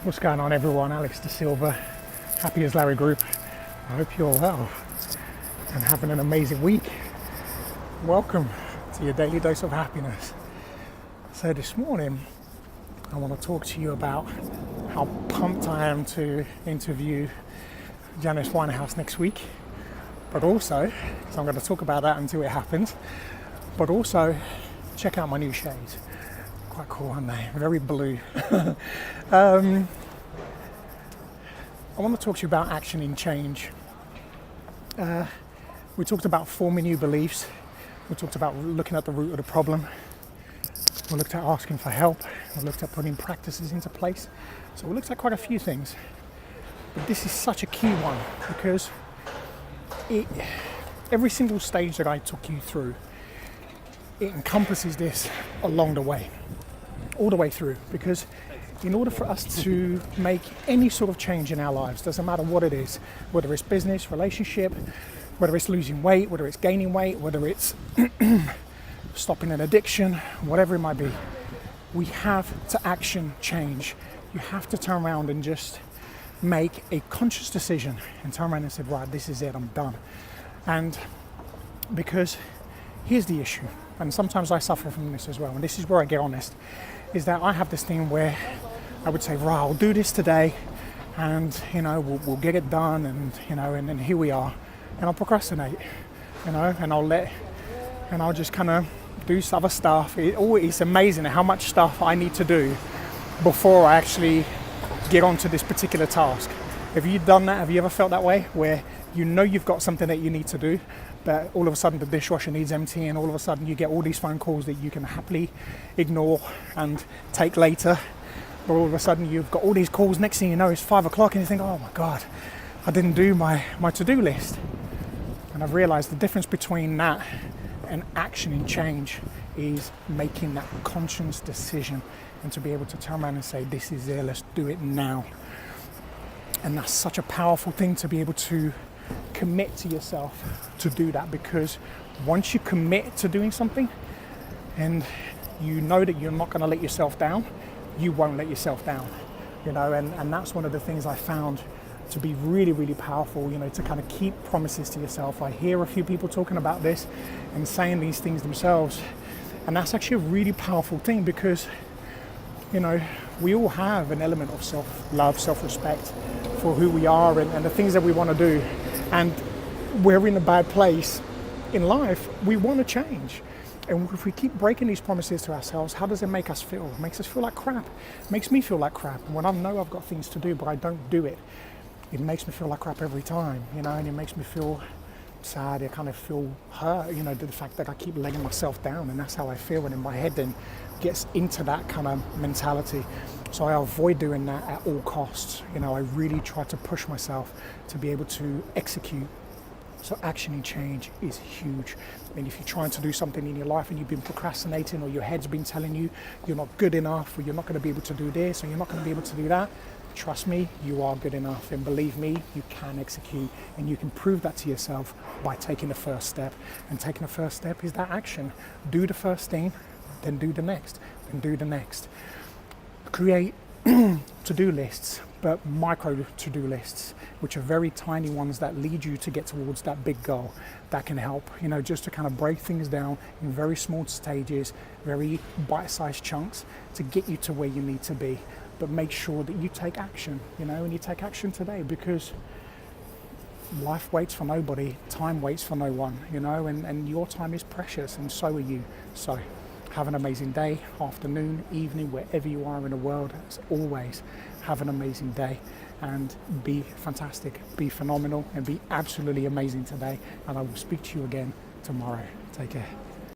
What's going on, everyone? Alex De Silva, Happy as Larry Group. I hope you're well and having an amazing week. Welcome to your daily dose of happiness. So this morning I want to talk to you about how pumped I am to interview Janice Winehouse next week, but also, so I'm going to talk about that until it happens, but also check out my new shades. Quite cool, aren't they? Very blue. I want to talk to you about action in change. We talked about forming new beliefs. We talked about looking at the root of the problem. We looked at asking for help. We looked at putting practices into place. So we looked at quite a few things. But this is such a key one because every single stage that I took you through, it encompasses this along the way, all the way through. Because in order for us to make any sort of change in our lives, doesn't matter what it is, whether it's business, relationship, whether it's losing weight, whether it's gaining weight, whether it's stopping an addiction, whatever it might be, we have to action change. You have to turn around and just make a conscious decision and turn around and say, right, this is it, I'm done. And because here's the issue, and sometimes I suffer from this as well, and this is where I get honest, is that I have this thing where I would say, right, I'll do this today, and we'll get it done, and and then here we are, and I'll procrastinate, and I'll just kind of do other stuff. It's amazing how much stuff I need to do before I actually get onto this particular task. Have you done that? Have you ever felt that way, where you've got something that you need to do, but all of a sudden the dishwasher needs emptying, and all of a sudden you get all these phone calls that you can happily ignore and take later, but all of a sudden you've got all these calls, next thing you know it's 5 o'clock and you think, oh my God, I didn't do my to-do list. And I've realized the difference between that and action in change is making that conscious decision and to be able to turn around and say, this is it, let's do it now. And that's such a powerful thing, to be able to commit to yourself to do that, because once you commit to doing something and you know that you're not going to let yourself down, you won't let yourself down, and that's one of the things I found to be really, really powerful, to kind of keep promises to yourself. I hear a few people talking about this and saying these things themselves, and that's actually a really powerful thing, because we all have an element of self-love, self-respect for who we are and the things that we want to do, and we're in a bad place in life. We want to change. And if we keep breaking these promises to ourselves, how does it make us feel? It makes us feel like crap. It makes me feel like crap. And when I know I've got things to do, but I don't do it, it makes me feel like crap every time, and it makes me feel sad. I kind of feel hurt, the fact that I keep letting myself down, and that's how I feel. And in my head then gets into that kind of mentality. So I avoid doing that at all costs. I really try to push myself to be able to execute. So action and change is huge. And if you're trying to do something in your life and you've been procrastinating, or your head's been telling you you're not good enough, or you're not going to be able to do this, or you're not going to be able to do that, trust me, you are good enough. And believe me, you can execute, and you can prove that to yourself by taking the first step. And taking the first step is that action. Do the first thing, then do the next, then do the next. Create to-do lists, but micro to-do lists, which are very tiny ones that lead you to get towards that big goal. That can help, just to kind of break things down in very small stages, very bite-sized chunks to get you to where you need to be. But make sure that you take action, and you take action today, because life waits for nobody, time waits for no one, and your time is precious, and so are you. So have an amazing day, afternoon, evening, wherever you are in the world. As always, have an amazing day and be fantastic, be phenomenal, and be absolutely amazing today. And I will speak to you again tomorrow. Take care.